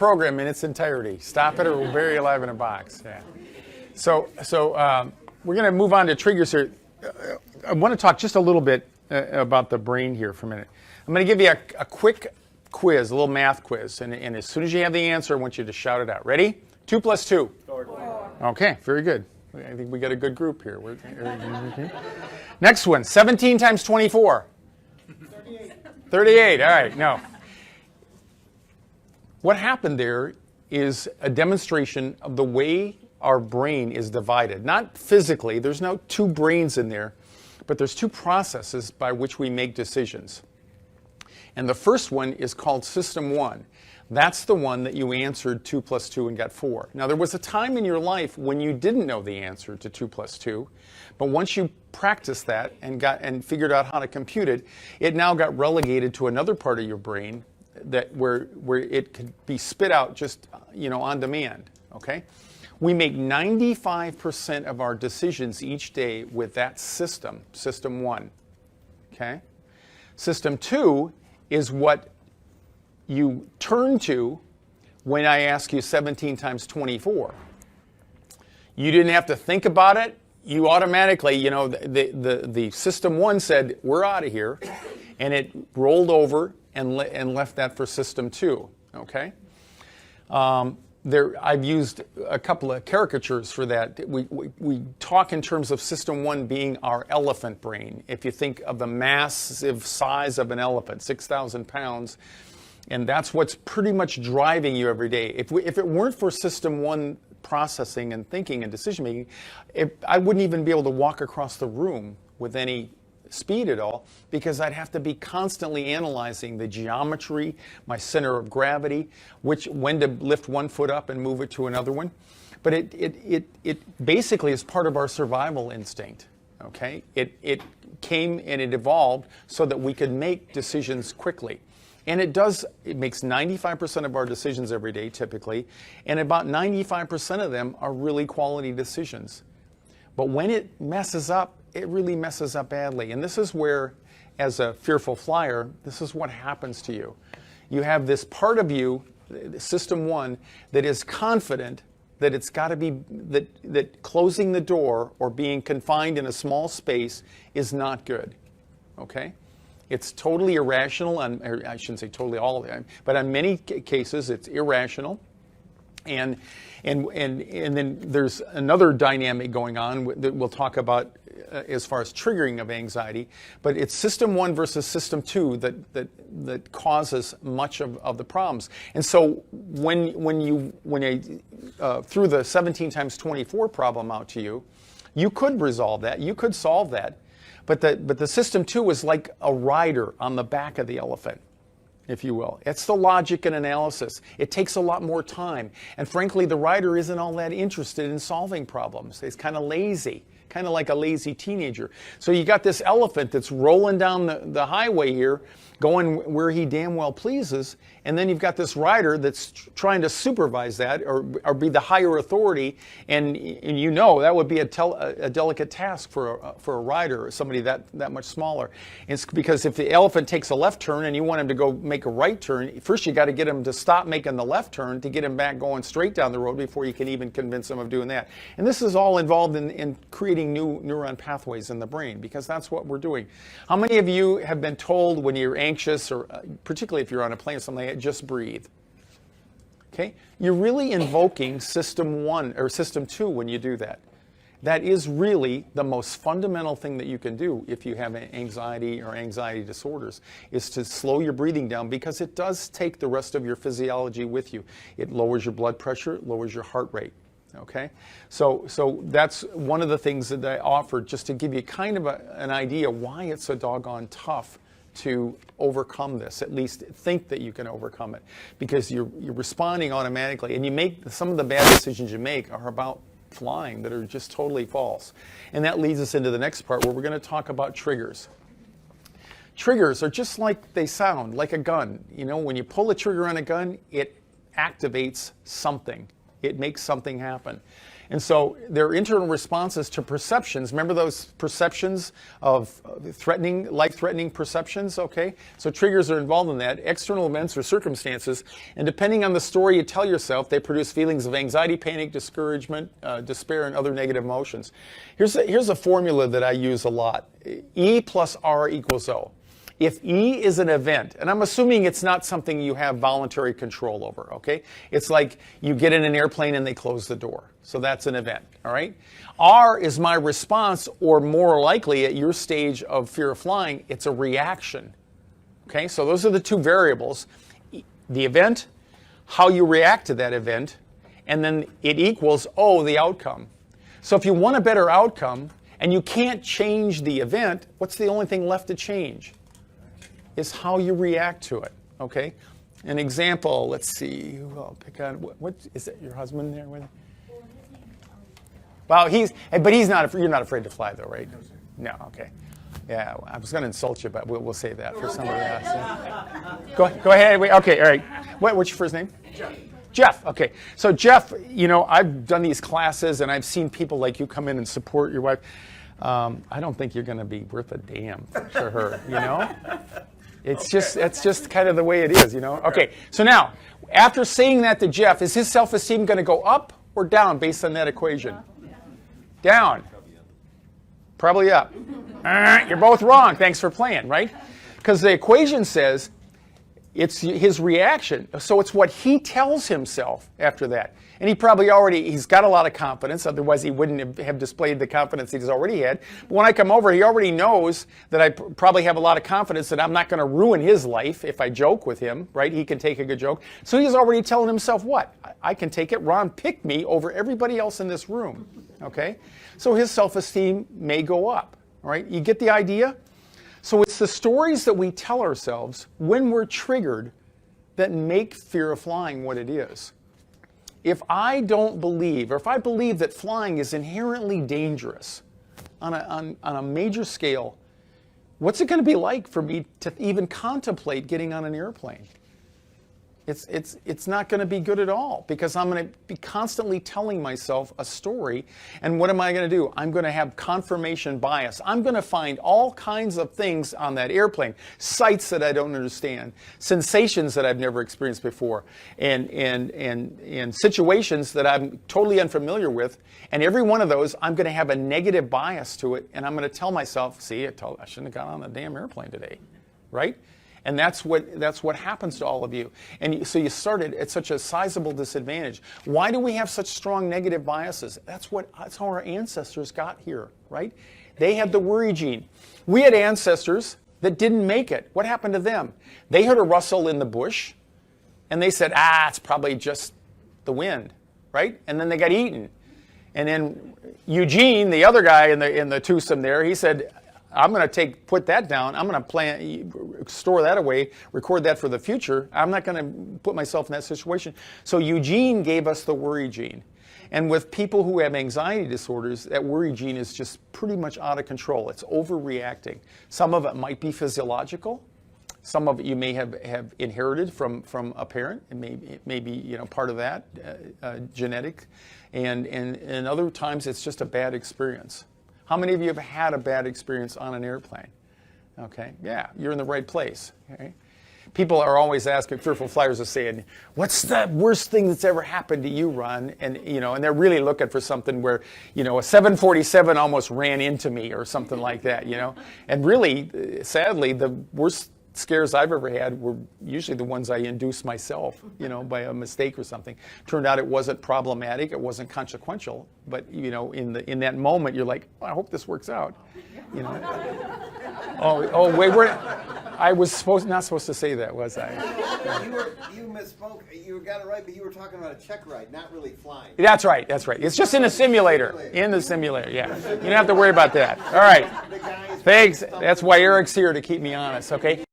program in its entirety. Stop it or we'll bury you alive in a box. Yeah. So we're going to move on to triggers here. I want to talk just a little bit about the brain here for a minute. I'm going to give you a quick quiz, a little math quiz. And as soon as you have the answer, I want you to shout it out. Ready? 2 plus 2. 4. Okay, very good. I think we got a good group here. Next one, 17 times 24. 38. 38, all right, no. What happened there is a demonstration of the way our brain is divided. Not physically, there's no two brains in there, but there's two processes by which we make decisions. And the first one is called System 1. That's the one that you answered 2 plus 2 and got 4. Now, there was a time in your life when you didn't know the answer to 2 plus 2, but once you practiced that and figured out how to compute it, it now got relegated to another part of your brain where it could be spit out just on demand. Okay, we make 95% of our decisions each day with that system, System 1. Okay, System 2 is what you turn to when I ask you 17 times 24. You didn't have to think about it. You automatically, the System 1 said, we're out of here, and it rolled over and left that for System 2, okay? I've used a couple of caricatures for that. We talk in terms of System 1 being our elephant brain. If you think of the massive size of an elephant, 6,000 pounds, and that's what's pretty much driving you every day. If it weren't for System 1 processing and thinking and decision making, I wouldn't even be able to walk across the room with any speed at all, because I'd have to be constantly analyzing the geometry, my center of gravity, when to lift one foot up and move it to another one. But it basically is part of our survival instinct. Okay, it came and it evolved so that we could make decisions quickly. And it makes 95% of our decisions every day, typically, and about 95% of them are really quality decisions. But when it messes up, it really messes up badly. And this is where, as a fearful flyer, this is what happens to you. You have this part of you, System 1, that is confident that it's got to be, that closing the door or being confined in a small space is not good. Okay? It's totally irrational, or I shouldn't say totally all of it, but in many cases it's irrational. And then there's another dynamic going on that we'll talk about as far as triggering of anxiety. But it's System 1 versus System 2 that causes much of the problems. And so when I threw the 17 times 24 problem out to you, you could resolve that. You could solve that. But the System 2 is like a rider on the back of the elephant, if you will. It's the logic and analysis. It takes a lot more time. And frankly, the rider isn't all that interested in solving problems. It's kind of lazy, kind of like a lazy teenager. So you got this elephant that's rolling down the highway here, going where he damn well pleases, and then you've got this rider that's trying to supervise that or be the higher authority, and that would be a delicate task for a rider or somebody that much smaller. It's because if the elephant takes a left turn and you want him to go make a right turn, first you got to get him to stop making the left turn to get him back going straight down the road before you can even convince him of doing that. And this is all involved in creating new neuron pathways in the brain, because that's what we're doing. How many of you have been told when you're anxious, or particularly if you're on a plane or something like that, just breathe? Okay, you're really invoking System 1 or System 2 when you do that. That is really the most fundamental thing that you can do if you have anxiety or anxiety disorders, is to slow your breathing down, because it does take the rest of your physiology with you. It lowers your blood pressure, it lowers your heart rate. Okay, so that's one of the things that I offered, just to give you kind of an idea why it's so doggone tough to overcome this. At least think that you can overcome it, because you're responding automatically, and you make some of the bad decisions you make are about flying that are just totally false. And that leads us into the next part, where we're going to talk about triggers. Triggers are just like they sound, like a gun. When you pull the trigger on a gun, it activates something. It makes something happen. And so their internal responses to perceptions, remember those perceptions of threatening, life-threatening perceptions, okay? So triggers are involved in that, external events or circumstances, and depending on the story you tell yourself, they produce feelings of anxiety, panic, discouragement, despair, and other negative emotions. Here's a formula that I use a lot. E plus R equals O. If E is an event, and I'm assuming it's not something you have voluntary control over, okay? It's like you get in an airplane and they close the door. So that's an event, all right? R is my response, or more likely at your stage of fear of flying, it's a reaction, okay? So those are the two variables. The event, how you react to that event, and then it equals O, the outcome. So if you want a better outcome and you can't change the event, what's the only thing left to change? Is how you react to it, okay? An example, let's see, who I'll pick on. What is that, your husband there with? Well, but he's not, you're not afraid to fly though, right? No, okay. Yeah, I was going to insult you, but we'll save that for somebody else. Yeah. Go ahead, wait, okay, all right. What's your first name? Jeff. Jeff, okay. So Jeff, you know, I've done these classes and I've seen people like you come in and support your wife. I don't think you're going to be worth a damn for her, you know? It's just kind of the way it is, you know? Okay, so now, after saying that to Jeff, is his self-esteem going to go up or down based on that equation? Down. Probably up. You're both wrong. Thanks for playing, right? Because the equation says it's his reaction. So it's what he tells himself after that. And he's got a lot of confidence, otherwise he wouldn't have displayed the confidence he's already had. But when I come over, he already knows that I probably have a lot of confidence that I'm not going to ruin his life if I joke with him, right? He can take a good joke. So he's already telling himself what? I can take it. Ron picked me over everybody else in this room, okay? So his self-esteem may go up, all right? You get the idea? So it's the stories that we tell ourselves when we're triggered that make fear of flying what it is. If I don't believe, or if I believe that flying is inherently dangerous on a major scale, what's it going to be like for me to even contemplate getting on an airplane? It's not going to be good at all, because I'm going to be constantly telling myself a story. And what am I going to do? I'm going to have confirmation bias. I'm going to find all kinds of things on that airplane, sights that I don't understand, sensations that I've never experienced before, and situations that I'm totally unfamiliar with. And every one of those, I'm going to have a negative bias to it, and I'm going to tell myself, see, I shouldn't have got on the damn airplane today, right? And that's what happens to all of you. And so you started at such a sizable disadvantage. Why do we have such strong negative biases? That's how our ancestors got here, right? They had the worry gene. We had ancestors that didn't make it. What happened to them? They heard a rustle in the bush, and they said, it's probably just the wind, right? And then they got eaten. And then Eugene, the other guy in the twosome there, he said, I'm going to put that down. I'm going to store that away, record that for the future. I'm not going to put myself in that situation. So Eugene gave us the worry gene. And with people who have anxiety disorders, that worry gene is just pretty much out of control. It's overreacting. Some of it might be physiological. Some of it you may have inherited from a parent. It may be part of that, genetic. And other times it's just a bad experience. How many of you have had a bad experience on an airplane? Okay, yeah, you're in the right place. Okay? People are always asking, fearful flyers are saying, what's the worst thing that's ever happened to you, Ron? And and they're really looking for something where, a 747 almost ran into me or something like that, And really, sadly, the worst scares I've ever had were usually the ones I induced myself, by a mistake or something. Turned out it wasn't problematic, it wasn't consequential, but in that moment you're like, I hope this works out, Oh wait, I was not supposed to say that, was I? You misspoke. You got it right, but you were talking about a check ride, not really flying. That's right. It's just in the simulator. In the simulator, yeah. You don't have to worry about that. All right. Thanks. That's why Eric's here, to keep me honest, okay?